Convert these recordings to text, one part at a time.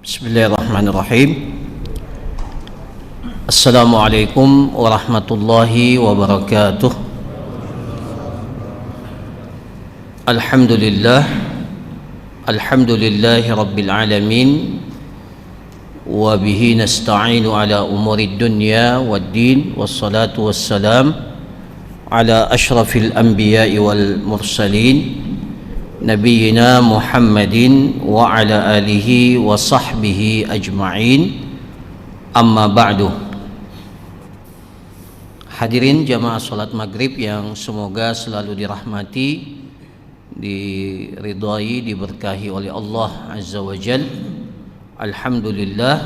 Bismillahirrahmanirrahim. Assalamualaikum warahmatullahi wabarakatuh. Alhamdulillahi rabbil alamin, wa bihi nasta'inu ala umuri dunya waddin, wassalatu wassalam ala ashrafil anbiya'i wal mursalin Nabiyyina Muhammadin wa ala alihi wa sahbihi ajma'in. Amma ba'du. Hadirin jamaah salat maghrib yang semoga selalu dirahmati, diridhai, diberkahi oleh Allah Azza wa Jal. Alhamdulillah,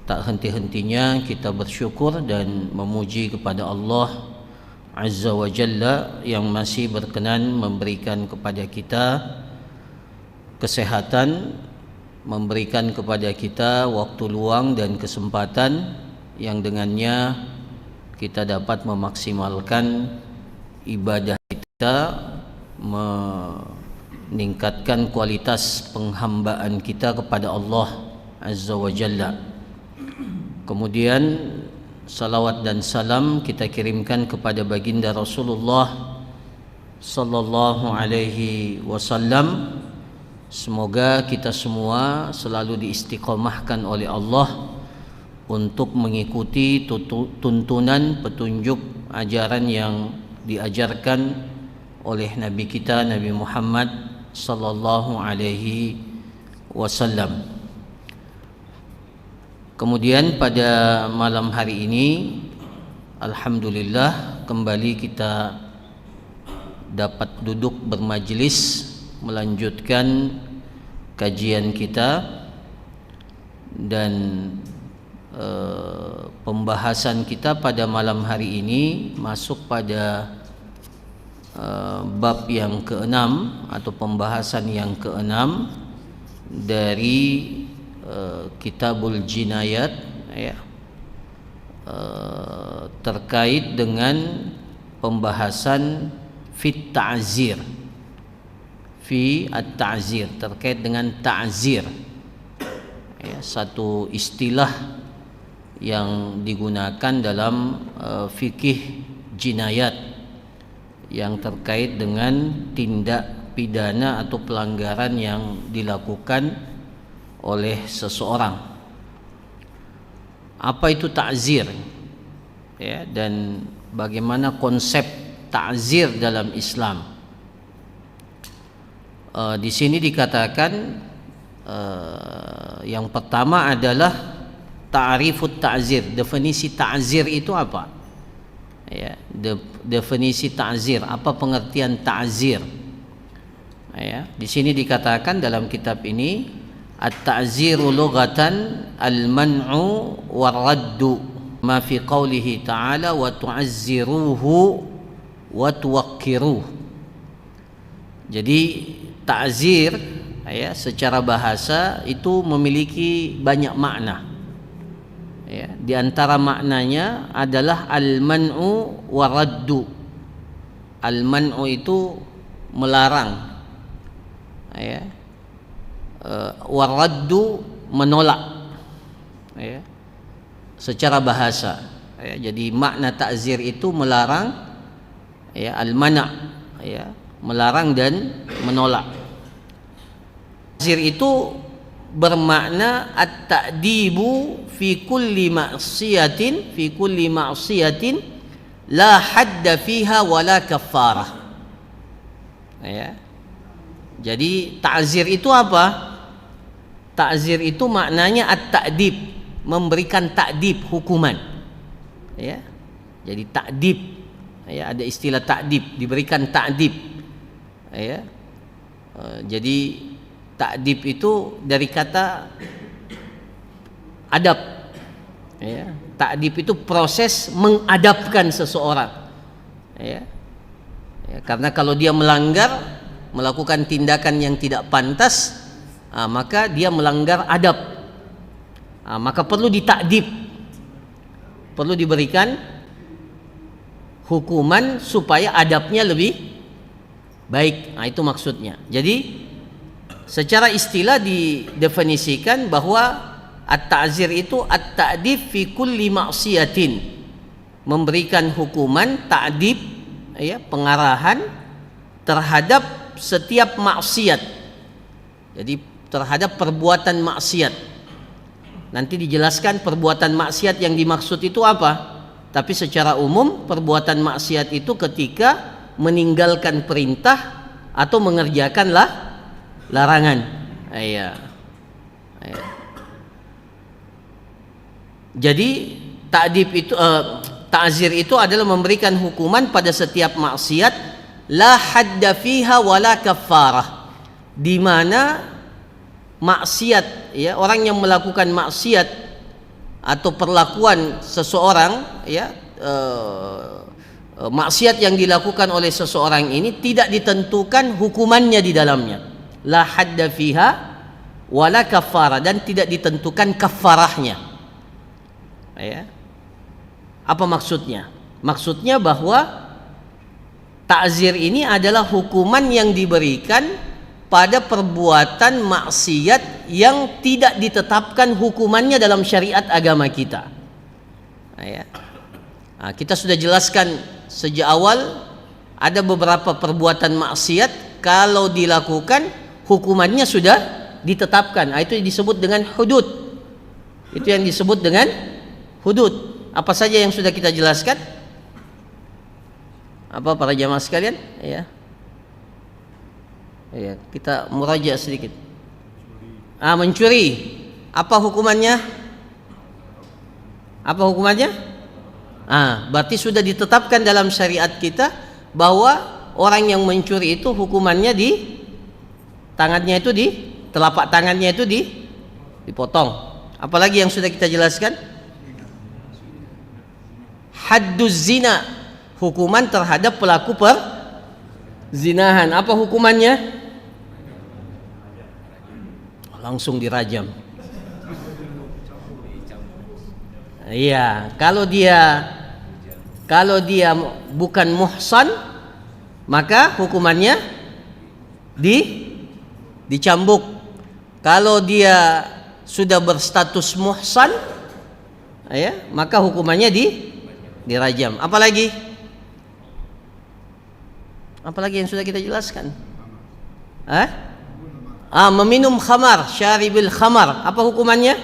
tak henti-hentinya kita bersyukur dan memuji kepada Allah Azza wa Jalla yang masih berkenan memberikan kepada kita kesehatan, memberikan kepada kita waktu luang dan kesempatan yang dengannya kita dapat memaksimalkan ibadah kita, meningkatkan kualitas penghambaan kita kepada Allah Azza wa Jalla. Kemudian salawat dan salam kita kirimkan kepada baginda Rasulullah sallallahu alaihi wasallam. Semoga kita semua selalu diistiqomahkan oleh Allah untuk mengikuti tuntunan, petunjuk, ajaran yang diajarkan oleh Nabi kita Nabi Muhammad sallallahu alaihi wasallam. Kemudian pada malam hari ini alhamdulillah kembali kita dapat duduk bermajlis melanjutkan kajian kita, dan pembahasan kita pada malam hari ini masuk pada bab yang keenam atau pembahasan yang keenam dari Kitabul Jinayat, ya, terkait dengan pembahasan fit ta'zir, fi at-ta'zir, terkait dengan ta'zir, ya, satu istilah yang digunakan dalam fikih jinayat yang terkait dengan tindak pidana atau pelanggaran yang dilakukan oleh seseorang. Apa itu ta'zir, ya, dan bagaimana konsep ta'zir dalam Islam? Di sini dikatakan yang pertama adalah ta'rifut ta'zir. Definisi ta'zir itu apa? Ya, definisi ta'zir, apa pengertian ta'zir? Ya, di sini dikatakan dalam kitab ini, at-ta'ziru lughatan al-man'u war-raddu ma fi qawlihi ta'ala wa tu'azziruhu wa tuwaqqiruh. Jadi ta'zir, ya, secara bahasa itu memiliki banyak makna, ya. Di antara maknanya adalah al-man'u war-raddu. Al-man'u itu melarang, ya, waraddu menolak, ya, secara bahasa, ya. Jadi makna ta'zir itu melarang, ya, al-mana', ya, melarang dan menolak. Ta'zir itu bermakna at-ta'dibu fi kulli ma'siyatin la hadda fiha wala kafarah, ya. Jadi ta'zir itu apa? Ta'zir itu maknanya at-ta'dib, memberikan ta'dib, hukuman, ya. Jadi ta'dib, ya, ada istilah ta'dib, diberikan ta'dib, ya. Jadi ta'dib itu dari kata adab, ya. Ta'dib itu proses mengadabkan seseorang, ya. Ya, karena kalau dia melanggar, melakukan tindakan yang tidak pantas, maka dia melanggar adab, maka perlu ditakdib, perlu diberikan hukuman supaya adabnya lebih baik. Itu maksudnya. Jadi Secara istilah didefinisikan bahwa at-ta'zir itu at-ta'dib fi kulli ma'siyatin, memberikan hukuman ta'dib, ya, pengarahan terhadap setiap maksiat. Jadi terhadap perbuatan maksiat. Nanti dijelaskan perbuatan maksiat yang dimaksud itu apa. Tapi secara umum perbuatan maksiat itu ketika meninggalkan perintah atau mengerjakan larangan. Iya. Jadi ta'dib itu ta'zir itu adalah memberikan hukuman pada setiap maksiat la hadda fiha wala kaffarah, di mana maksiat, ya, orang yang melakukan maksiat atau perlakuan seseorang, ya, maksiat yang dilakukan oleh seseorang ini tidak ditentukan hukumannya di dalamnya, la hadda fiha wala kaffarah, dan tidak ditentukan kafarahnya. Ya. Apa maksudnya? Maksudnya bahwa ta'zir ini adalah hukuman yang diberikan pada perbuatan maksiat yang tidak ditetapkan hukumannya dalam syariat agama kita. Ya. Nah, kita sudah jelaskan sejak awal ada beberapa perbuatan maksiat kalau dilakukan hukumannya sudah ditetapkan. Nah, itu disebut dengan hudud. Itu yang disebut dengan hudud. Apa saja yang sudah kita jelaskan? Apa para jamaah sekalian? Ya. Ya, kita muraja sedikit. Mencuri. Apa hukumannya? Apa hukumannya? Berarti sudah ditetapkan dalam syariat kita bahwa orang yang mencuri itu hukumannya di tangannya itu telapak tangannya itu dipotong. Apalagi yang sudah kita jelaskan? Hadduz zina, hukuman terhadap pelaku perzinahan. Apa hukumannya? Langsung dirajam. Iya, kalau dia bukan muhsan, maka hukumannya dicambuk. Kalau dia sudah berstatus muhsan, ya, maka hukumannya dirajam. Apalagi yang sudah kita jelaskan? Meminum khamar, syaribil khamar, apa hukumannya?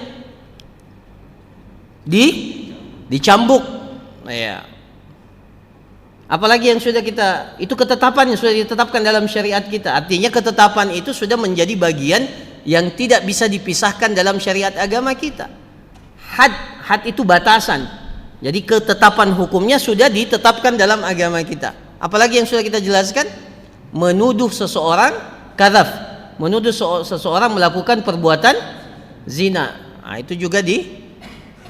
Dicambuk. Ya. Apalagi yang sudah kita, itu ketetapan yang sudah ditetapkan dalam syariat kita. Artinya ketetapan itu sudah menjadi bagian yang tidak bisa dipisahkan dalam syariat agama kita. Had itu batasan. Jadi ketetapan hukumnya sudah ditetapkan dalam agama kita. Apalagi yang sudah kita jelaskan? Menuduh seseorang kadzaf, menuduh seseorang melakukan perbuatan zina. Itu juga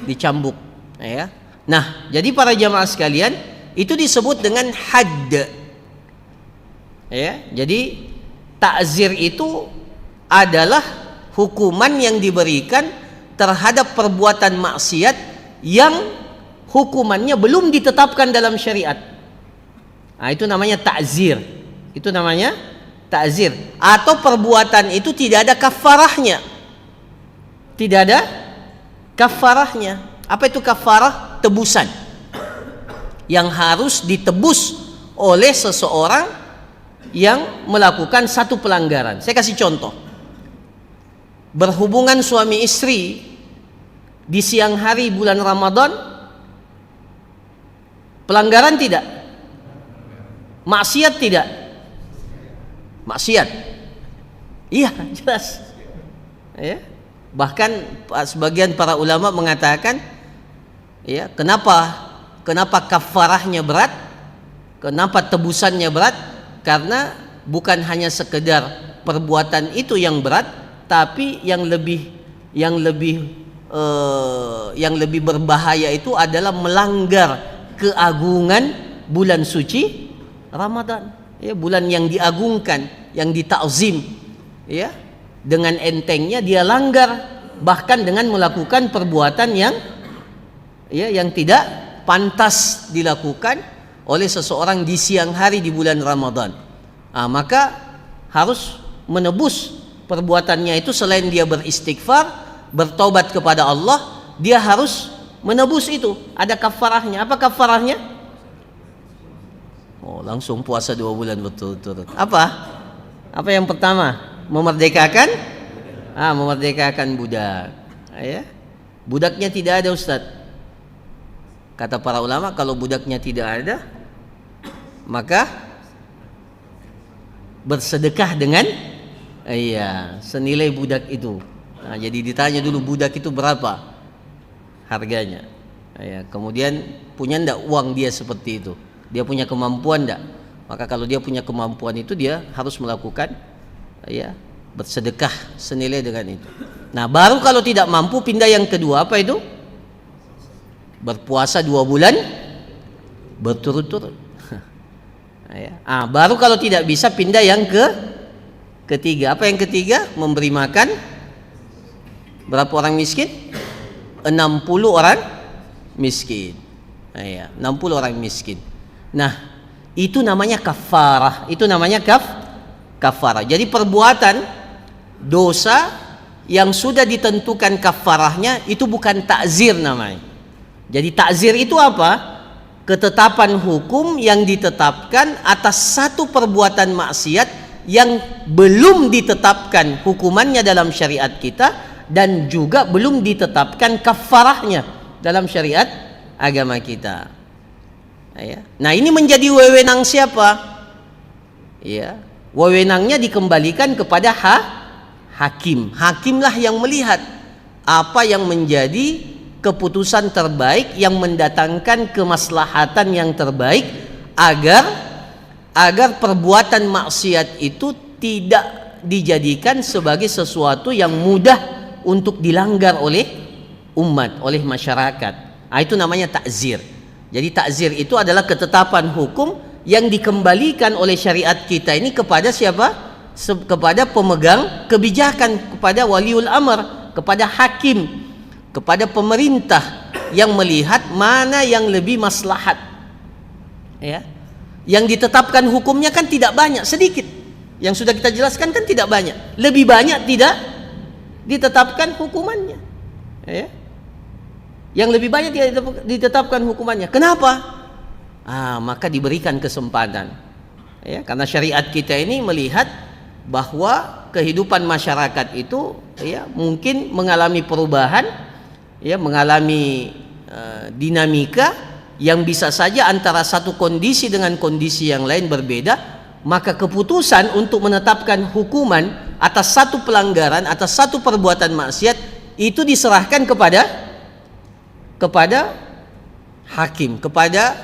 dicambuk, ya. Nah, jadi para jamaah sekalian, itu disebut dengan hadd. Ya, jadi ta'zir itu adalah hukuman yang diberikan terhadap perbuatan maksiat yang hukumannya belum ditetapkan dalam syariat. Itu namanya ta'zir. Itu namanya ta'zir. Atau perbuatan itu tidak ada kafarahnya. Tidak ada kafarahnya. Apa itu kafarah? Tebusan yang harus ditebus oleh seseorang yang melakukan satu pelanggaran. Saya kasih contoh. Berhubungan suami istri di siang hari bulan Ramadan, pelanggaran tidak? Maksiat tidak? Maksiat. Iya, jelas. Ya. Bahkan sebagian para ulama mengatakan, ya, kenapa kafarahnya berat? Kenapa tebusannya berat? Karena bukan hanya sekedar perbuatan itu yang berat, tapi yang lebih berbahaya itu adalah melanggar keagungan bulan suci Ramadan. Ya, bulan yang diagungkan, yang ditakzim, ya, dengan entengnya dia langgar, bahkan dengan melakukan perbuatan yang tidak pantas dilakukan oleh seseorang di siang hari di bulan Ramadan. Maka harus menebus perbuatannya itu selain dia beristighfar, bertobat kepada Allah, dia harus menebus itu. Ada kafarahnya. Apa kafarahnya? Oh, langsung puasa 2 bulan berturut-turut. Apa? Apa yang pertama? Memerdekakan? Memerdekakan budak. Ya. Budaknya tidak ada, Ustaz. Kata para ulama, kalau budaknya tidak ada, maka bersedekah dengan senilai budak itu. Nah, jadi ditanya dulu budak itu berapa harganya. Kemudian punya ndak uang dia seperti itu? Dia punya kemampuan ndak? Maka kalau dia punya kemampuan itu, dia harus melakukan bersedekah senilai dengan itu. Nah, baru kalau tidak mampu pindah yang kedua, apa itu? Berpuasa 2 bulan berturut-turut. Baru kalau tidak bisa pindah yang ketiga. Apa yang ketiga? Memberi makan berapa orang miskin? 60 orang miskin. 60 orang miskin. Nah, itu namanya kafarah. Itu namanya kafarah. Jadi perbuatan dosa yang sudah ditentukan kafarahnya itu bukan takzir namanya. Jadi takzir itu apa? Ketetapan hukum yang ditetapkan atas satu perbuatan maksiat yang belum ditetapkan hukumannya dalam syariat kita, dan juga belum ditetapkan kafarahnya dalam syariat agama kita. Nah, ini menjadi wewenang siapa? Wewenangnya dikembalikan kepada hakim. Hakimlah yang melihat apa yang menjadi keputusan terbaik yang mendatangkan kemaslahatan yang terbaik agar perbuatan maksiat itu tidak dijadikan sebagai sesuatu yang mudah untuk dilanggar oleh umat, oleh masyarakat. Itu namanya takzir. Jadi takzir itu adalah ketetapan hukum yang dikembalikan oleh syariat kita ini kepada siapa? Kepada pemegang kebijakan, kepada waliul amr, kepada hakim, kepada pemerintah yang melihat mana yang lebih maslahat. Yang ditetapkan hukumnya kan tidak banyak, sedikit. Yang sudah kita jelaskan kan tidak banyak. Lebih banyak tidak ditetapkan hukumannya. Yang lebih banyak tidak ditetapkan hukumannya. Kenapa? Maka diberikan kesempatan. Karena syariat kita ini melihat bahwa kehidupan masyarakat itu mungkin mengalami perubahan, mengalami dinamika yang bisa saja antara satu kondisi dengan kondisi yang lain berbeda. Maka keputusan untuk menetapkan hukuman atas satu pelanggaran, atas satu perbuatan maksiat itu diserahkan kepada hakim, kepada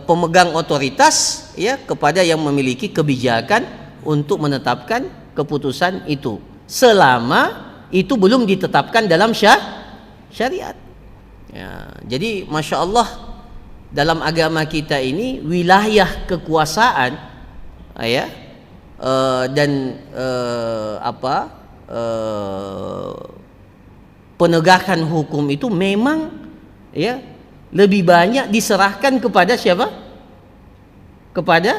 pemegang otoritas, kepada yang memiliki kebijakan untuk menetapkan keputusan itu, selama itu belum ditetapkan dalam syariat. Jadi masya Allah, dalam agama kita ini wilayah kekuasaan penegakan hukum itu memang lebih banyak diserahkan kepada siapa? Kepada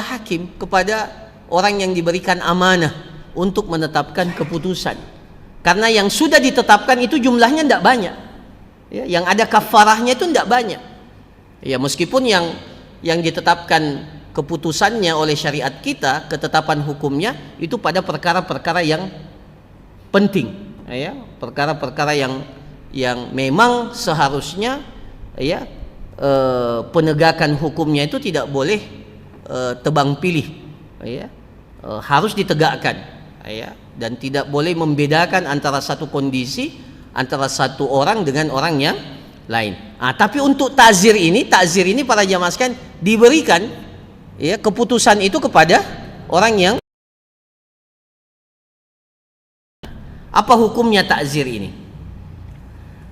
hakim, kepada orang yang diberikan amanah untuk menetapkan keputusan. Karena yang sudah ditetapkan itu jumlahnya tidak banyak. Yang ada kafarahnya itu tidak banyak. Meskipun yang ditetapkan keputusannya oleh syariat kita, ketetapan hukumnya itu pada perkara-perkara yang penting, perkara-perkara yang memang seharusnya penegakan hukumnya itu tidak boleh tebang pilih, harus ditegakkan, dan tidak boleh membedakan antara satu kondisi, antara satu orang dengan orang yang lain. Tapi untuk takzir ini para jamaah sekalian diberikan keputusan itu kepada orang yang. Apa hukumnya takzir ini?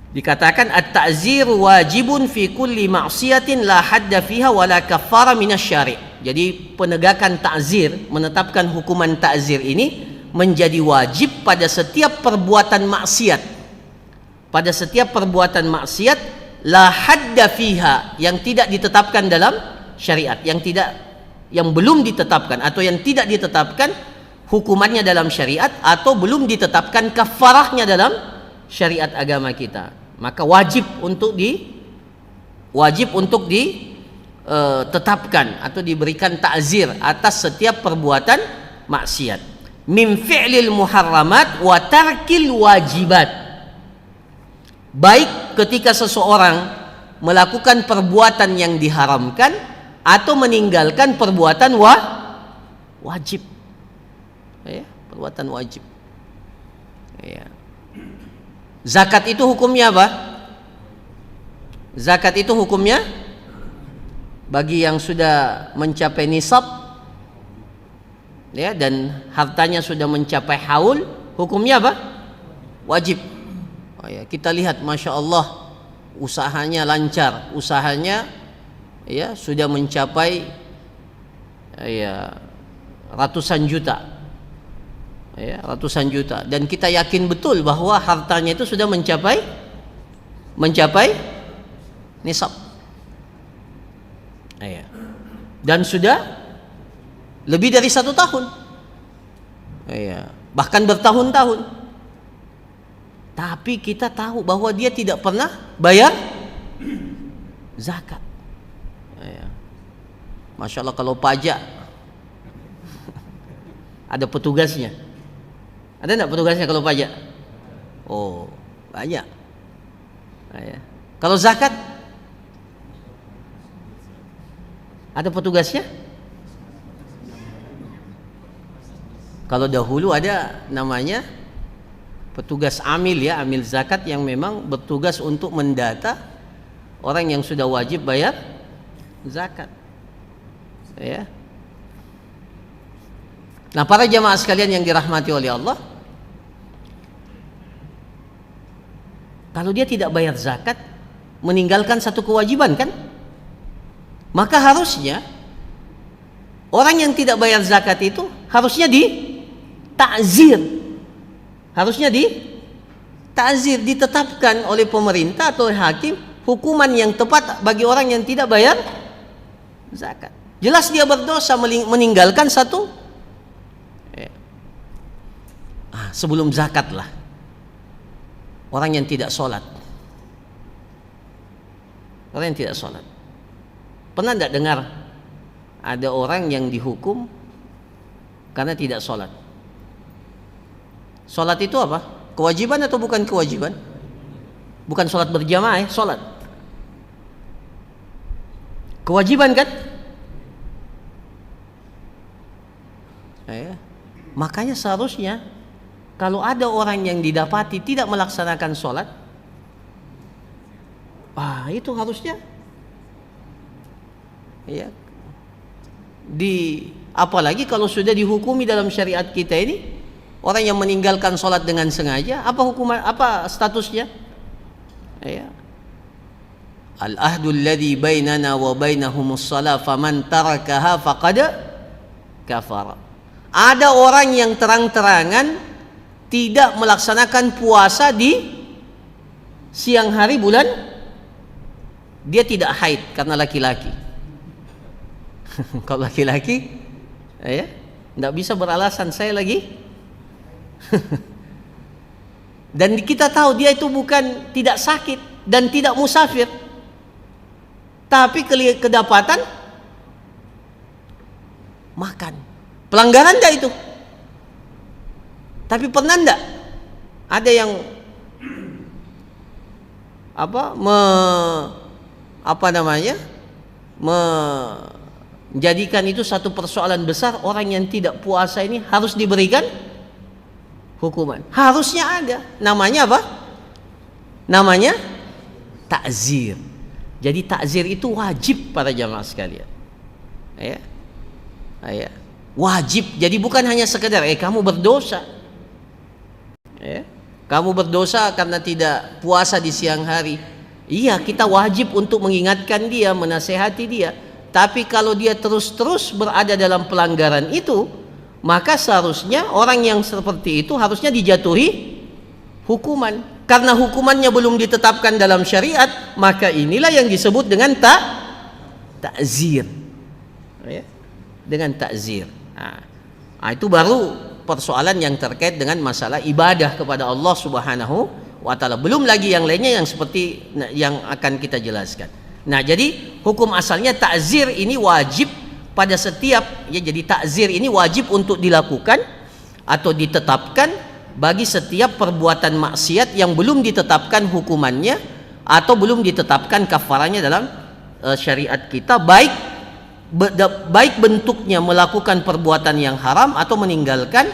Dikatakan at-ta'zir wajibun fi kulli ma'siyatin la hadda fiha wa la kaffara minasyari'. Jadi penegakan ta'zir, menetapkan hukuman ta'zir ini menjadi wajib pada setiap perbuatan maksiat. Pada setiap perbuatan maksiat la hadda fiha, yang tidak ditetapkan dalam syariat, yang belum ditetapkan atau yang tidak ditetapkan hukumannya dalam syariat atau belum ditetapkan kafarahnya dalam syariat agama kita, maka wajib untuk ditetapkan atau diberikan ta'zir atas setiap perbuatan maksiat. Min fi'lil muharramat wa tarkil wajibat. Baik ketika seseorang melakukan perbuatan yang diharamkan atau meninggalkan perbuatan wajib. Ya, perbuatan wajib. Ya. Zakat itu hukumnya apa? Zakat itu hukumnya bagi yang sudah mencapai nisab, ya, dan hartanya sudah mencapai haul, hukumnya apa? Wajib. Oh ya, kita lihat, masya Allah, usahanya lancar, usahanya ya sudah mencapai ya ratusan juta, ya ratusan juta, dan kita yakin betul bahwa hartanya itu sudah mencapai nisab, ya, dan sudah lebih dari 1 tahun, ya, bahkan bertahun-tahun. Tapi kita tahu bahwa dia tidak pernah bayar zakat. Ya. Masya Allah, kalau pajak ada petugasnya. Ada enggak petugasnya kalau pajak? Oh, banyak. Ya. Kalau zakat ada petugasnya? Kalau dahulu ada namanya petugas amil, ya, amil zakat, yang memang bertugas untuk mendata orang yang sudah wajib bayar zakat, ya. Nah, para jamaah sekalian yang dirahmati oleh Allah, kalau dia tidak bayar zakat, meninggalkan satu kewajiban kan, maka harusnya orang yang tidak bayar zakat itu harusnya ditakzir. Harusnya ta'zir, ditetapkan oleh pemerintah atau hakim hukuman yang tepat bagi orang yang tidak bayar zakat. Jelas dia berdosa meninggalkan satu. Sebelum zakat lah, orang yang tidak sholat. Orang yang tidak sholat. Pernah tidak dengar ada orang yang dihukum karena tidak sholat? Sholat itu apa? Kewajiban atau bukan kewajiban? Bukan sholat berjamaah, sholat. Kewajiban kan? Ya. Makanya seharusnya kalau ada orang yang didapati tidak melaksanakan sholat, itu harusnya, ya, apalagi kalau sudah dihukumi dalam syariat kita ini, orang yang meninggalkan sholat dengan sengaja, apa hukuman, apa statusnya? Ya. Al-ahdul ladzi bainana wa bainahumus shalah faman tarakaha faqad kafara. Ada orang yang terang-terangan tidak melaksanakan puasa di siang hari bulan, dia tidak haid karena laki-laki. Kalau laki-laki, ya, tidak bisa beralasan saya lagi. Dan kita tahu dia itu bukan tidak sakit dan tidak musafir, tapi kedapatan makan. Pelanggaran enggak itu? Tapi pernah enggak ada yang menjadikan itu satu persoalan besar, orang yang tidak puasa ini harus diberikan hukuman? Harusnya ada. Namanya apa? Namanya ta'zir. Jadi ta'zir itu wajib para jamaah sekalian. Ya. Ya. Wajib. Jadi bukan hanya sekedar kamu berdosa. Ya. Kamu berdosa karena tidak puasa di siang hari. Iya, kita wajib untuk mengingatkan dia, menasehati dia. Tapi kalau dia terus-terus berada dalam pelanggaran itu, maka seharusnya orang yang seperti itu harusnya dijatuhi hukuman. Karena hukumannya belum ditetapkan dalam syariat, maka inilah yang disebut dengan ta'zir. Ya, dengan ta'zir. Nah, itu baru persoalan yang terkait dengan masalah ibadah kepada Allah Subhanahu wa taala. Belum lagi yang lainnya yang seperti yang akan kita jelaskan. Nah, jadi hukum asalnya ta'zir ini wajib pada setiap, ya, jadi takzir ini wajib untuk dilakukan atau ditetapkan bagi setiap perbuatan maksiat yang belum ditetapkan hukumannya atau belum ditetapkan kafaranya dalam syariat kita, baik bentuknya melakukan perbuatan yang haram atau meninggalkan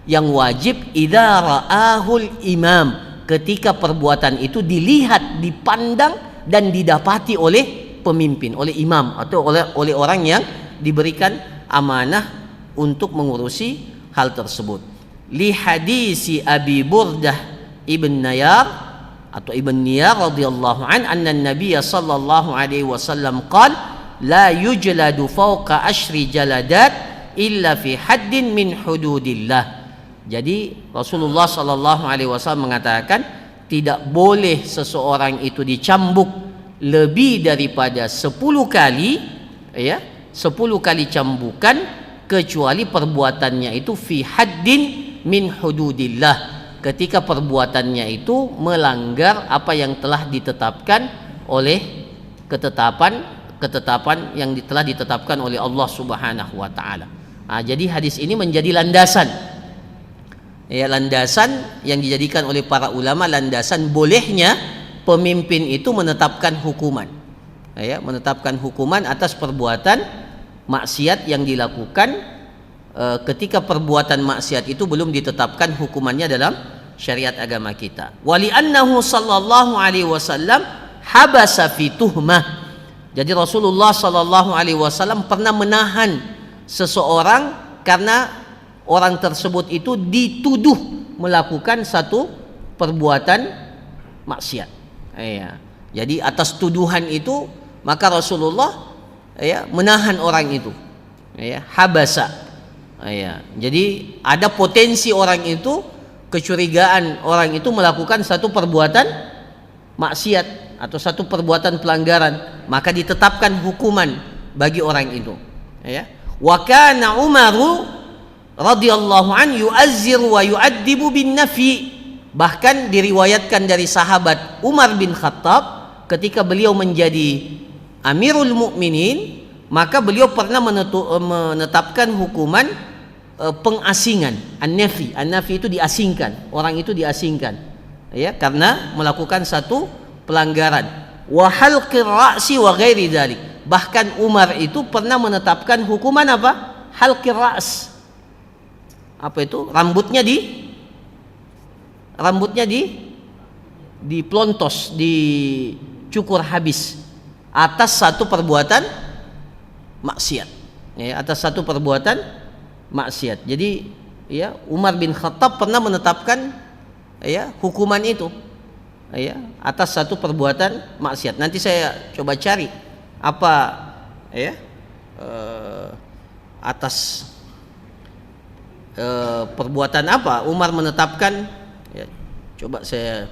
yang wajib idza ra'ahul imam, ketika perbuatan itu dilihat, dipandang dan didapati oleh pemimpin, oleh imam atau oleh orang yang diberikan amanah untuk mengurusi hal tersebut. Li hadisi Abi Burdah ibn Niyar atau ibn Niyar radhiyallahu an anna Nabiy sallallahu alaihi wasallam qala la yujladu fawqa ashri jaladat illa fi haddin min hududillah. Jadi Rasulullah sallallahu alaihi wasallam mengatakan tidak boleh seseorang itu dicambuk lebih daripada 10 kali, ya, 10 kali cambukan, kecuali perbuatannya itu fi haddin min hududillah, ketika perbuatannya itu melanggar apa yang telah ditetapkan oleh ketetapan yang telah ditetapkan oleh Allah Subhanahu wa taala. Jadi hadis ini menjadi landasan, ya, landasan yang dijadikan oleh para ulama, landasan bolehnya pemimpin itu menetapkan hukuman, ya, menetapkan hukuman atas perbuatan maksiat yang dilakukan ketika perbuatan maksiat itu belum ditetapkan hukumannya dalam syariat agama kita. Wali annahu sallallahu alaihi wasallam habasa fi tuhmah. Jadi Rasulullah sallallahu alaihi wasallam pernah menahan seseorang karena orang tersebut itu dituduh melakukan satu perbuatan maksiat. Ya. Jadi atas tuduhan itu maka Rasulullah, ya, menahan orang itu, ya, habasa. Ya. Jadi ada potensi orang itu, kecurigaan orang itu melakukan satu perbuatan maksiat atau satu perbuatan pelanggaran, maka ditetapkan hukuman bagi orang itu, ya. Wa kana Umaru radhiyallahu an yu'azziru wa yu'addibu bin nafi. Bahkan diriwayatkan dari sahabat Umar bin Khattab, ketika beliau menjadi Amirul Mukminin, maka beliau pernah menetapkan hukuman pengasingan, an-nafi. An-nafi itu diasingkan, orang itu diasingkan, ya, karena melakukan satu pelanggaran. Wa halqir ra'si wa ghairi dzalik. Bahkan Umar itu pernah menetapkan hukuman apa? Halqir ra's. Apa itu? Rambutnya dipelontos, dicukur habis atas satu perbuatan maksiat, ya, atas satu perbuatan maksiat. Jadi, ya, Umar bin Khattab pernah menetapkan, ya, hukuman itu, ya, atas satu perbuatan maksiat. Nanti saya coba cari apa, ya, atas perbuatan apa Umar menetapkan, ya, coba saya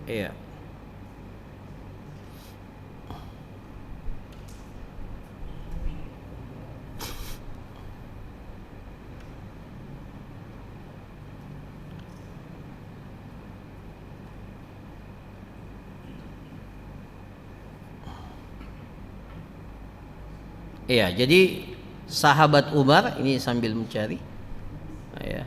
iya. Iya, jadi sahabat Umar, ini sambil mencari. Ya.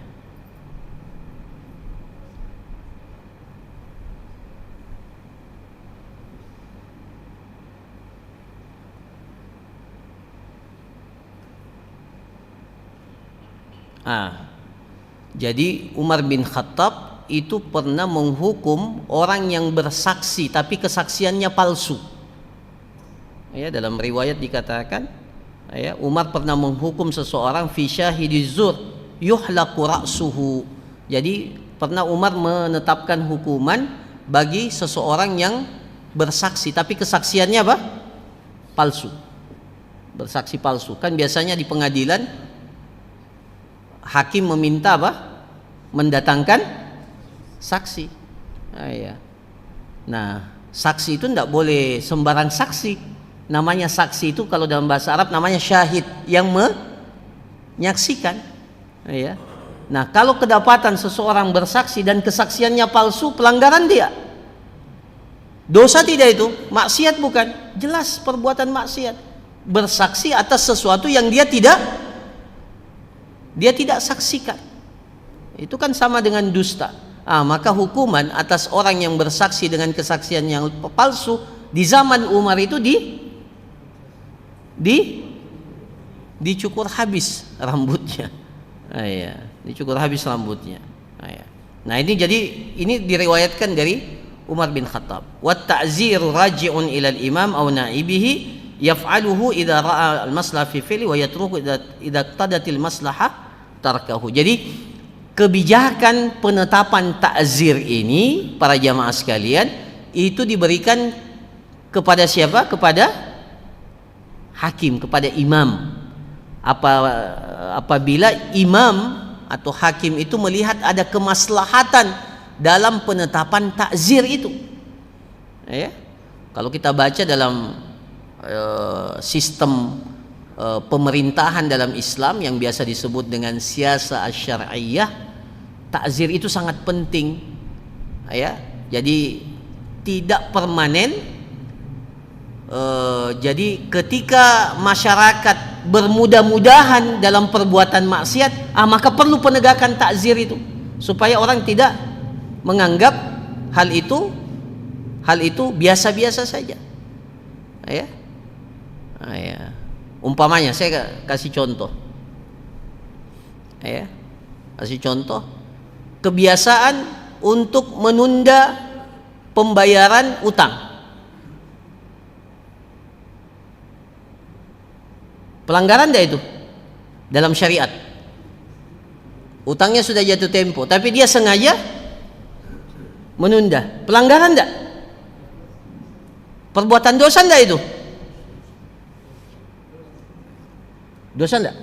Jadi Umar bin Khattab itu pernah menghukum orang yang bersaksi tapi kesaksiannya palsu. Ya, dalam riwayat dikatakan, ya, Umar pernah menghukum seseorang fi syahidi zur yuhlaqu ra'suhu. Jadi pernah Umar menetapkan hukuman bagi seseorang yang bersaksi tapi kesaksiannya apa? Palsu. Bersaksi palsu. Kan biasanya di pengadilan hakim meminta apa? Mendatangkan saksi. Nah, saksi itu tidak boleh sembarang saksi. Namanya saksi itu kalau dalam bahasa Arab namanya syahid, yang menyaksikan. Nah, kalau kedapatan seseorang bersaksi dan kesaksiannya palsu, pelanggaran dia. Dosa tidak itu? Maksiat bukan? Jelas perbuatan maksiat. Bersaksi atas sesuatu yang dia tidak saksikan. Itu kan sama dengan dusta. Maka hukuman atas orang yang bersaksi dengan kesaksian yang palsu di zaman Umar itu dicukur habis rambutnya. Dicukur habis rambutnya. Nah, ini jadi ini diriwayatkan dari Umar bin Khattab. Wa ta'ziru raji'un ila al-imam aw na'ibihi yaf'aluhu idza ra'a al-maslaha fi fi'li wa yatruku idza qadatil maslahah tarkahu. Jadi kebijakan penetapan ta'zir ini para jamaah sekalian itu diberikan kepada siapa? Kepada hakim, kepada imam. Apabila imam atau hakim itu melihat ada kemaslahatan dalam penetapan takzir itu. Kalau kita baca dalam sistem pemerintahan dalam Islam yang biasa disebut dengan siasa asy-syar'iyyah, takzir itu sangat penting. Jadi tidak permanen. Jadi ketika masyarakat bermudah-mudahan dalam perbuatan maksiat, maka perlu penegakan takzir itu supaya orang tidak menganggap hal itu biasa-biasa saja. Umpamanya saya kasih contoh. Kasih contoh kebiasaan untuk menunda pembayaran utang. Pelanggaran tidak itu dalam syariat? Utangnya sudah jatuh tempo, tapi dia sengaja menunda. Pelanggaran tidak? Perbuatan dosa tidak itu? Dosa tidak?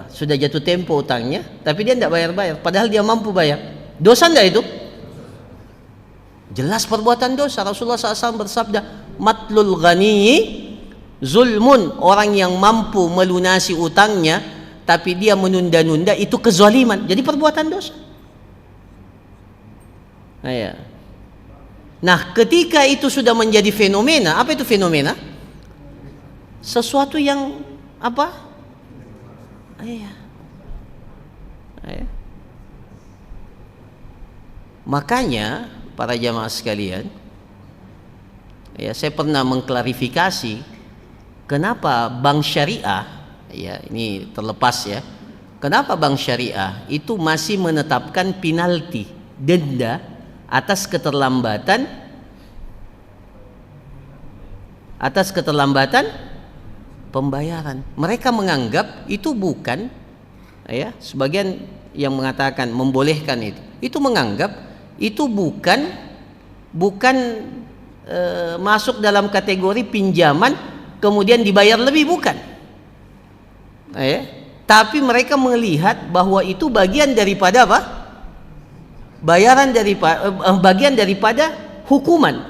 Sudah jatuh tempo utangnya, tapi dia tidak bayar-bayar, padahal dia mampu bayar. Dosa tidak itu? Jelas perbuatan dosa. Rasulullah SAW bersabda, matlul ghaniyi zulmun. Orang yang mampu melunasi utangnya tapi dia menunda-nunda, itu kezaliman. Jadi perbuatan dosa. Nah, ketika itu sudah menjadi fenomena, apa itu fenomena? Sesuatu yang apa? Makanya para jamaah sekalian, saya pernah mengklarifikasi kenapa bank syariah, ini terlepas kenapa bank syariah itu masih menetapkan penalti, denda atas keterlambatan pembayaran. Mereka menganggap itu bukan, sebagian yang mengatakan membolehkan itu menganggap itu bukan masuk dalam kategori pinjaman kemudian dibayar lebih, bukan. Tapi mereka melihat bahwa itu bagian daripada apa? Bagian daripada hukuman,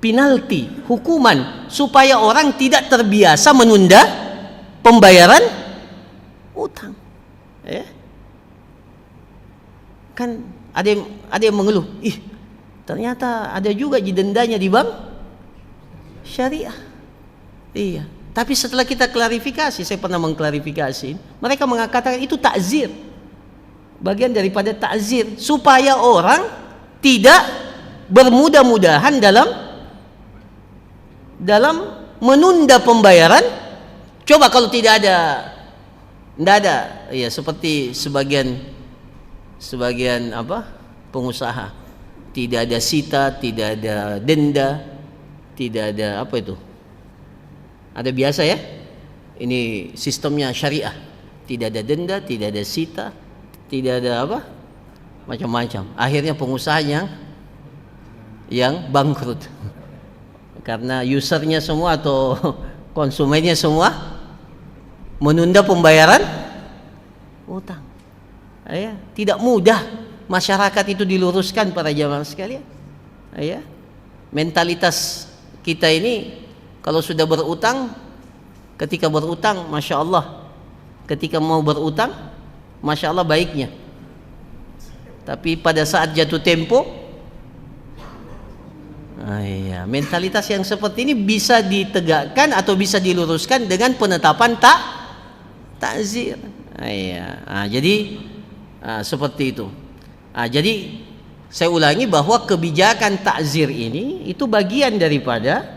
penalti, hukuman supaya orang tidak terbiasa menunda pembayaran utang. Kan ada yang mengeluh, ternyata ada juga dendanya di bank syariah. Iya. Tapi setelah kita klarifikasi, saya pernah mengklarifikasi, mereka mengatakan itu takzir. Bagian daripada takzir supaya orang tidak bermudah-mudahan dalam menunda pembayaran. Coba kalau tidak ada, ya seperti sebagian pengusaha, tidak ada sita, tidak ada denda, tidak ada apa itu. Ada biasa ya, ini sistemnya syariah, tidak ada denda, tidak ada sita, tidak ada apa, macam-macam. Akhirnya pengusaha yang bangkrut karena usernya semua atau konsumennya semua menunda pembayaran utang. Ya, tidak mudah masyarakat itu diluruskan para jamaah sekalian. Ya, mentalitas kita ini kalau sudah berutang, ketika berutang, masya Allah, ketika mau berutang, masya Allah baiknya. Tapi pada saat jatuh tempo, iya, mentalitas yang seperti ini bisa ditegakkan atau bisa diluruskan dengan penetapan takzir. Iya, jadi seperti itu. Jadi saya ulangi bahwa kebijakan takzir ini itu bagian daripada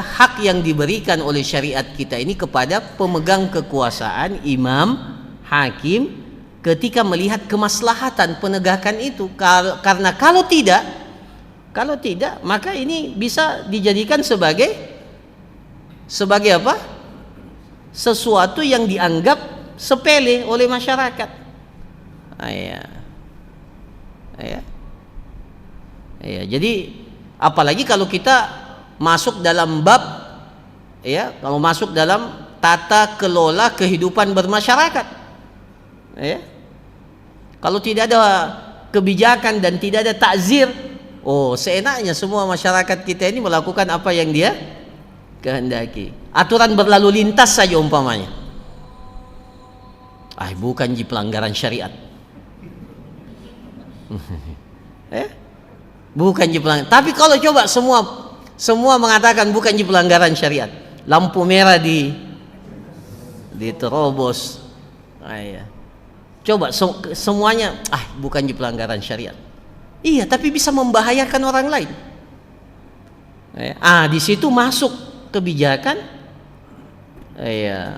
hak yang diberikan oleh syariat kita ini kepada pemegang kekuasaan, imam, hakim, ketika melihat kemaslahatan penegakan itu. Karena kalau tidak maka ini bisa dijadikan sebagai apa? Sesuatu yang dianggap sepele oleh masyarakat. Jadi apalagi kalau kita masuk dalam bab, ya, kalau masuk dalam tata kelola kehidupan bermasyarakat, ya, kalau tidak ada kebijakan dan tidak ada takzir, seenaknya semua masyarakat kita ini melakukan apa yang dia kehendaki. Aturan berlalu lintas saja umpamanya, bukan pelanggaran syariat. Bukan pelanggaran. Tapi kalau coba semua mengatakan bukan pelanggaran syariat, lampu merah diterobos, coba semuanya bukan pelanggaran syariat. Iya, tapi bisa membahayakan orang lain. Di situ masuk kebijakan.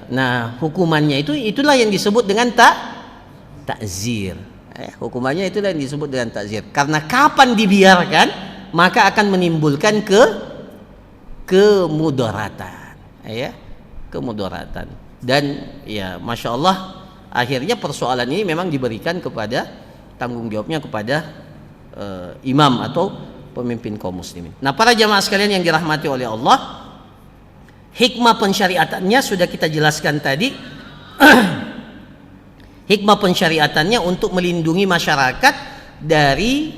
Nah, hukumannya itulah yang disebut dengan takzir. Hukumannya itulah yang disebut dengan takzir. Karena kapan dibiarkan maka akan menimbulkan kemudaratan, kemudaratan. Dan ya, masya Allah, akhirnya persoalan ini memang diberikan kepada tanggung jawabnya kepada imam atau pemimpin kaum muslimin. Nah, para jamaah sekalian yang dirahmati oleh Allah, hikmah pensyariatannya sudah kita jelaskan tadi. Hikmah pensyariatannya untuk melindungi masyarakat dari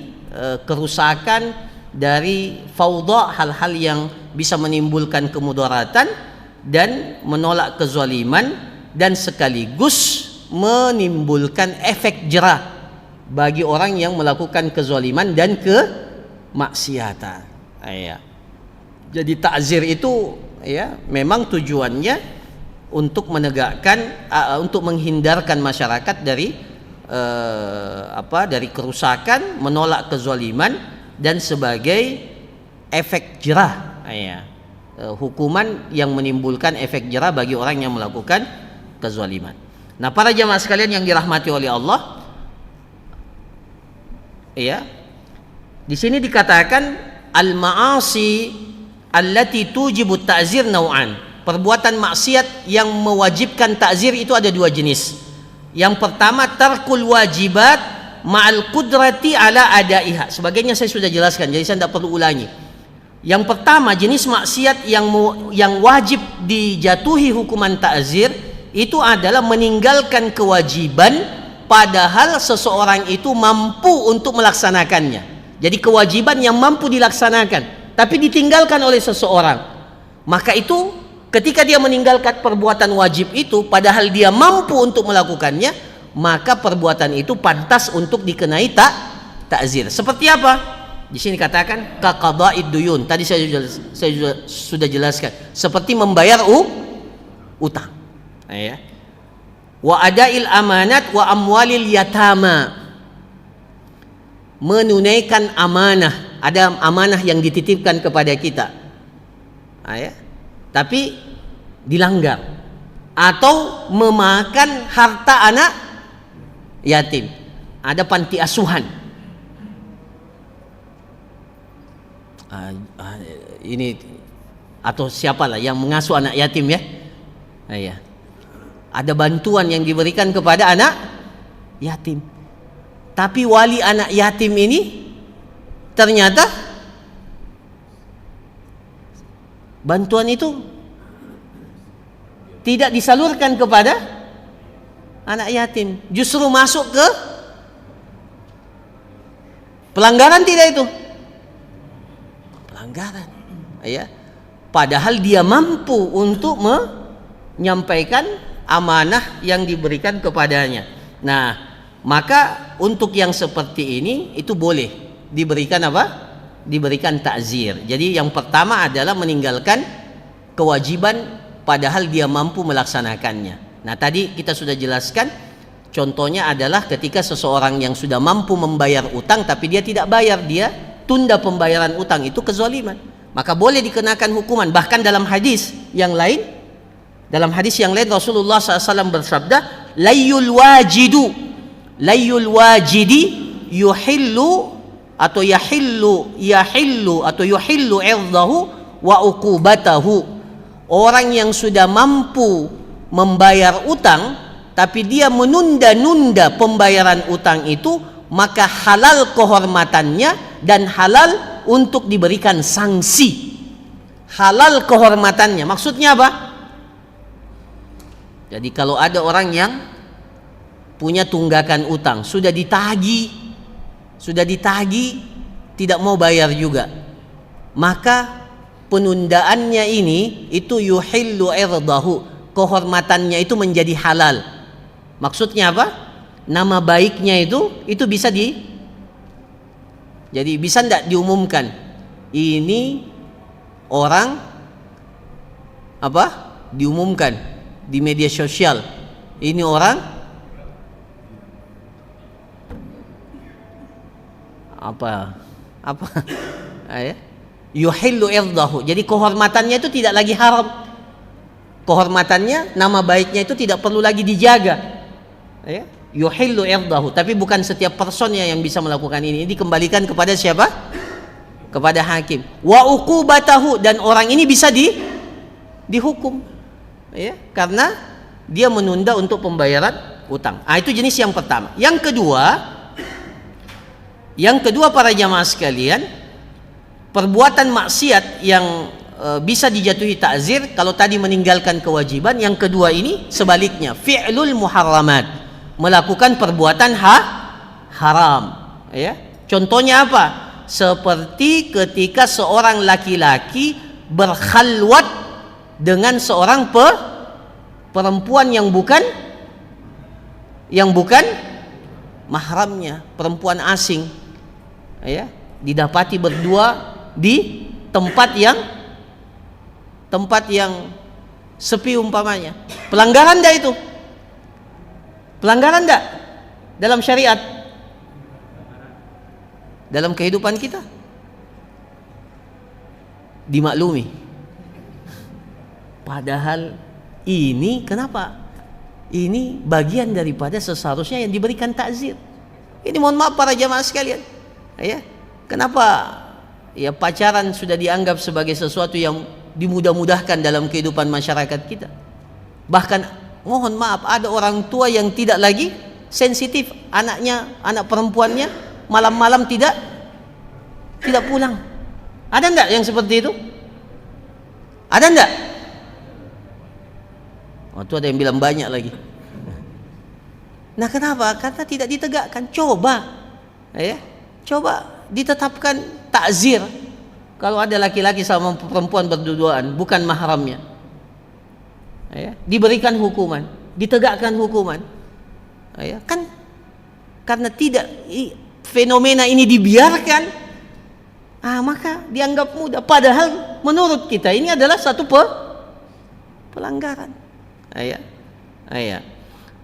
kerusakan, dari fawdha, hal-hal yang bisa menimbulkan kemudaratan dan menolak kezaliman, dan sekaligus menimbulkan efek jerah bagi orang yang melakukan kezaliman dan kemaksiatan. Jadi takzir itu memang tujuannya untuk menegakkan, untuk menghindarkan masyarakat dari dari kerusakan, menolak kezaliman, dan sebagai efek jerah, hukuman yang menimbulkan efek jerah bagi orang yang melakukan kezaliman. Nah, para jamaah sekalian yang dirahmati oleh Allah, di sini dikatakan al-ma'asi allati tujibu ta'zir naw'an. Perbuatan maksiat yang mewajibkan takzir itu ada dua jenis. Yang pertama, tarkul wajibat ma'al qudrati ala adaiha. Sebagainya saya sudah jelaskan, jadi saya tidak perlu ulangi. Yang pertama, jenis maksiat yang wajib dijatuhi hukuman takzir itu adalah meninggalkan kewajiban padahal seseorang itu mampu untuk melaksanakannya. Jadi kewajiban yang mampu dilaksanakan tapi ditinggalkan oleh seseorang, maka itu ketika dia meninggalkan perbuatan wajib itu padahal dia mampu untuk melakukannya, maka perbuatan itu pantas untuk dikenai takzir. Seperti apa? Di sini katakan kaqada'id duyun. Tadi saya sudah jelaskan. Seperti membayar utang. Ya. Wa adail amanat wa amwalil yatama. Menunaikan amanah. Ada amanah yang dititipkan kepada kita. Ya. Tapi dilanggar. Atau memakan harta anak yatim. Ada panti asuhan. Ini atau siapalah yang mengasuh anak yatim ya. Ya. Ada bantuan yang diberikan kepada anak yatim. Tapi wali anak yatim ini ternyata bantuan itu tidak disalurkan kepada anak yatim, justru masuk ke pelanggaran. Tidak itu pelanggaran, ya. Padahal dia mampu untuk menyampaikan amanah yang diberikan kepadanya. Nah, maka untuk yang seperti ini itu boleh diberikan apa? Diberikan takzir. Jadi yang pertama adalah meninggalkan kewajiban padahal dia mampu melaksanakannya. Nah, tadi kita sudah jelaskan contohnya adalah ketika seseorang yang sudah mampu membayar utang tapi dia tidak bayar, dia tunda pembayaran utang, itu kezaliman. Maka boleh dikenakan hukuman. Bahkan dalam hadis yang lain Rasulullah SAW bersabda, layul wajidi yuhillu atau yahillu irdahu wa uqubatahu. Orang yang sudah mampu membayar utang tapi dia menunda-nunda pembayaran utang itu, maka halal kehormatannya dan halal untuk diberikan sanksi. Halal kehormatannya maksudnya apa? Jadi kalau ada orang yang punya tunggakan utang, sudah ditagih tidak mau bayar juga, maka penundaannya ini itu yuhillu irdahu, kehormatannya itu menjadi halal. Maksudnya apa? Nama baiknya itu bisa jadi bisa tidak diumumkan ini orang apa? Diumumkan di media sosial, ini orang apa ya, yuhillu irdahu. Jadi kehormatannya itu tidak lagi haram, kehormatannya, nama baiknya itu tidak perlu lagi dijaga, ya. Yuhillu irdahu. Tapi bukan setiap personnya yang bisa melakukan ini dikembalikan kepada siapa? Kepada hakim. Wa uqubatahu, dan orang ini bisa dihukum, ya, karena dia menunda untuk pembayaran utang. Itu jenis yang pertama. Yang kedua para jamaah sekalian, perbuatan maksiat yang bisa dijatuhi takzir kalau tadi meninggalkan kewajiban. Yang kedua ini sebaliknya, fi'lul muharramat, melakukan perbuatan haram, ya. Contohnya apa? Seperti ketika seorang laki-laki berkhalwat dengan seorang perempuan yang bukan mahramnya, perempuan asing, ya, didapati berdua di tempat yang sepi umpamanya. Pelanggaran enggak itu? Pelanggaran enggak dalam syariat? Dalam kehidupan kita dimaklumi. Padahal ini kenapa? Ini bagian daripada seharusnya yang diberikan takzir. Ini mohon maaf para jamaah sekalian, ya. Kenapa ya pacaran sudah dianggap sebagai sesuatu yang dimudah-mudahkan dalam kehidupan masyarakat kita? Bahkan mohon maaf, ada orang tua yang tidak lagi sensitif, anak perempuannya malam-malam tidak pulang. Ada enggak yang seperti itu? Ada enggak? Itu ada yang bilang banyak lagi. Nah, kenapa? Karena tidak ditegakkan. Coba ditetapkan takzir kalau ada laki-laki sama perempuan berduaan bukan mahramnya, ya, diberikan hukuman, ditegakkan hukuman, ya, kan karena tidak fenomena ini dibiarkan, maka dianggap mudah. Padahal menurut kita ini adalah satu pelanggaran.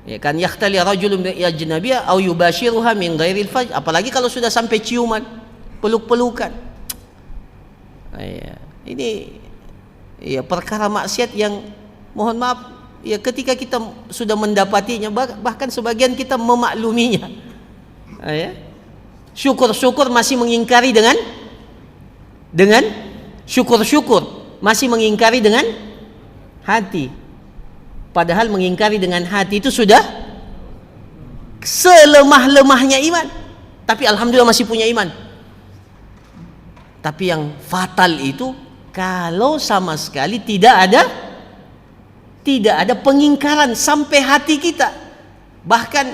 Ya kan, yahtali rajulun bi ajnabiyyah aw yubashiruha min ghairil fajr. Apalagi kalau sudah sampai ciuman, peluk-pelukan. Ini ya perkara maksiat yang mohon maaf ya ketika kita sudah mendapatinya, bahkan sebagian kita memakluminya. Syukur-syukur masih mengingkari dengan syukur-syukur masih mengingkari dengan hati. Padahal mengingkari dengan hati itu sudah selemah-lemahnya iman. Tapi alhamdulillah masih punya iman. Tapi yang fatal itu kalau sama sekali tidak ada pengingkaran sampai hati kita. Bahkan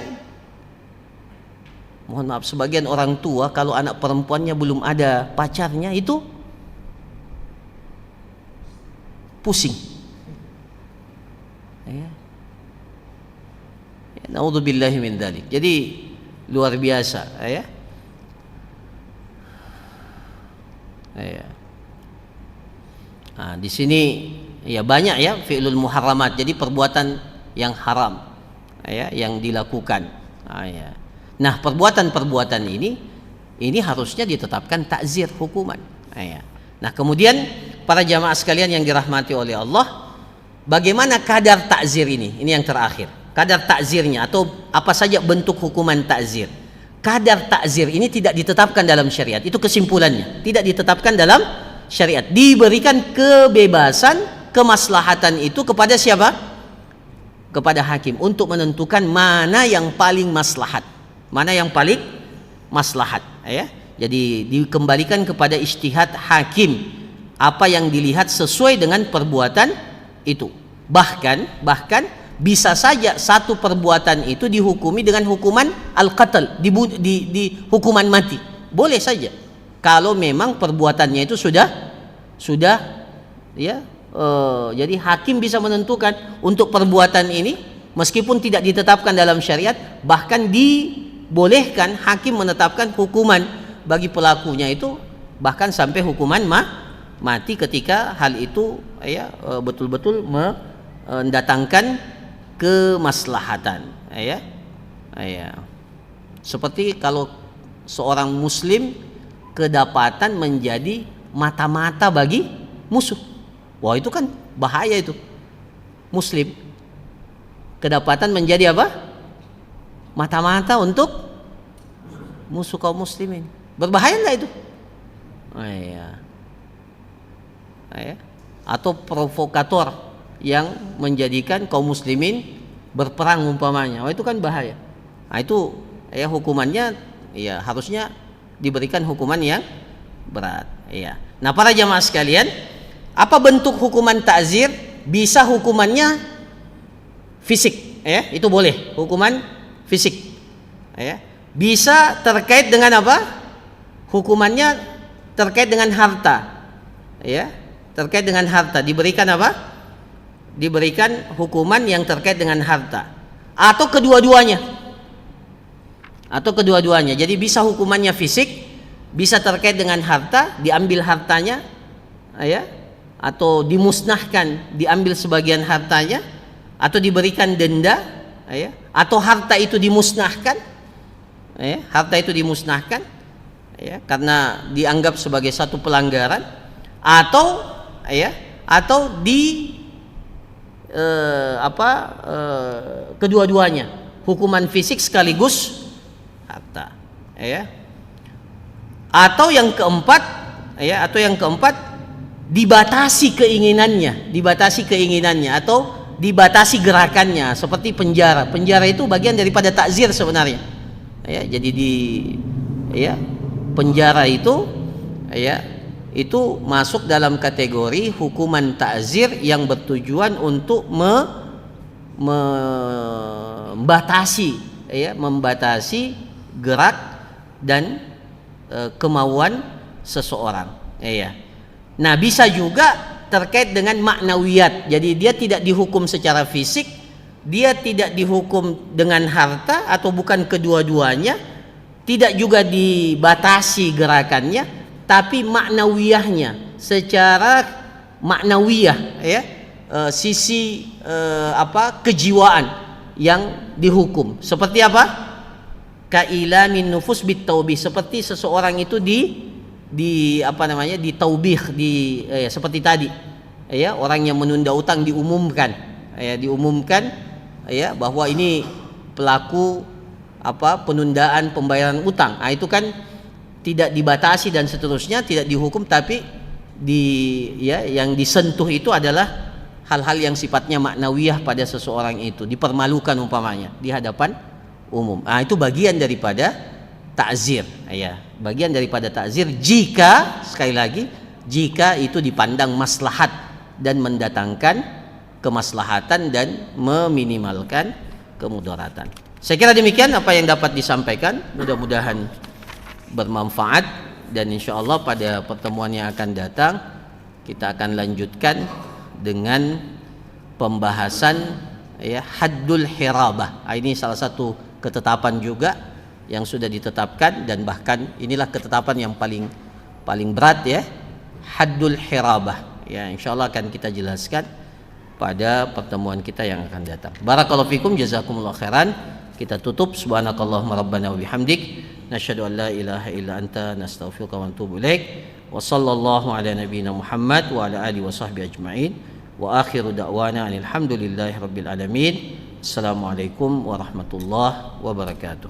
mohon maaf, sebagian orang tua kalau anak perempuannya belum ada pacarnya itu pusing. Naudzubillahi min dzalik. Jadi luar biasa, di sini ya banyak ya fi'lul muharramat. Jadi perbuatan yang haram yang dilakukan. Nah, perbuatan-perbuatan ini harusnya ditetapkan takzir, hukuman. Nah, kemudian para jamaah sekalian yang dirahmati oleh Allah, bagaimana kadar takzir ini? Ini yang terakhir. Kadar takzirnya atau apa saja bentuk hukuman takzir. Kadar takzir ini tidak ditetapkan dalam syariat. Itu kesimpulannya. Tidak ditetapkan dalam syariat. Diberikan kebebasan, kemaslahatan itu kepada siapa? Kepada hakim untuk menentukan mana yang paling maslahat. Mana yang paling maslahat, Jadi dikembalikan kepada ijtihad hakim. Apa yang dilihat sesuai dengan perbuatan itu. Bahkan bisa saja satu perbuatan itu dihukumi dengan hukuman al-qatl, di hukuman mati. Boleh saja. Kalau memang perbuatannya itu sudah jadi hakim bisa menentukan untuk perbuatan ini meskipun tidak ditetapkan dalam syariat, bahkan dibolehkan hakim menetapkan hukuman bagi pelakunya itu bahkan sampai hukuman mati ketika hal itu betul-betul mendatangkan kemaslahatan. Seperti kalau seorang muslim kedapatan menjadi mata-mata bagi musuh. Wah, itu kan bahaya itu. Muslim kedapatan menjadi apa? Mata-mata untuk musuh kaum muslimin. Berbahaya enggak itu? Atau provokator yang menjadikan kaum muslimin berperang umpamanya. Itu kan bahaya. Nah, itu hukumannya harusnya diberikan hukuman yang berat. Nah, para jamaah sekalian, apa bentuk hukuman ta'zir? Bisa hukumannya fisik, itu boleh, hukuman fisik. Bisa terkait dengan apa? Hukumannya terkait dengan harta. Terkait dengan harta diberikan apa? Diberikan hukuman yang terkait dengan harta atau kedua-duanya. Jadi bisa hukumannya fisik, bisa terkait dengan harta, diambil hartanya, atau dimusnahkan, diambil sebagian hartanya, atau diberikan denda, atau harta itu dimusnahkan, karena dianggap sebagai satu pelanggaran, atau kedua-duanya, hukuman fisik sekaligus harta, atau yang keempat dibatasi keinginannya atau dibatasi gerakannya, seperti penjara itu bagian daripada takzir sebenarnya. Jadi penjara itu itu masuk dalam kategori hukuman ta'zir yang bertujuan untuk membatasi gerak dan kemauan seseorang. Nah, bisa juga terkait dengan maknawiyat. Jadi dia tidak dihukum secara fisik, dia tidak dihukum dengan harta atau bukan kedua-duanya, tidak juga dibatasi gerakannya, tapi maknawiyahnya secara maknawiyah ya, sisi kejiwaan yang dihukum. Seperti apa? Kailamin nufus bitaubih, seperti seseorang itu ditaubih, seperti tadi ya, orang yang menunda utang diumumkan ya bahwa ini pelaku penundaan pembayaran utang. Itu kan tidak dibatasi dan seterusnya, tidak dihukum, tapi yang disentuh itu adalah hal-hal yang sifatnya maknawiyah pada seseorang itu, dipermalukan umpamanya di hadapan umum. Itu bagian daripada ta'zir ya, bagian daripada ta'zir jika, sekali lagi, jika itu dipandang maslahat dan mendatangkan kemaslahatan dan meminimalkan kemudaratan. Saya kira demikian apa yang dapat disampaikan, mudah-mudahan bermanfaat, dan insyaallah pada pertemuan yang akan datang kita akan lanjutkan dengan pembahasan ya haddul hirabah. Ini salah satu ketetapan juga yang sudah ditetapkan, dan bahkan inilah ketetapan yang paling berat ya, haddul hirabah ya. Insyaallah akan kita jelaskan pada pertemuan kita yang akan datang. Barakallahu fikum, jazakumullah khairan. Kita tutup, subhanakallahumma rabbana wa bihamdik, nasyhadu an la ilaha illa anta, nastaghfiruka wa natubu ilaik. Wa sallallahu ala nabiyyina Muhammad wa ala alihi wa sahbihi ajma'in. Wa akhiru da'wana alhamdulillahi rabbil alamin. Assalamualaikum warahmatullahi wabarakatuh.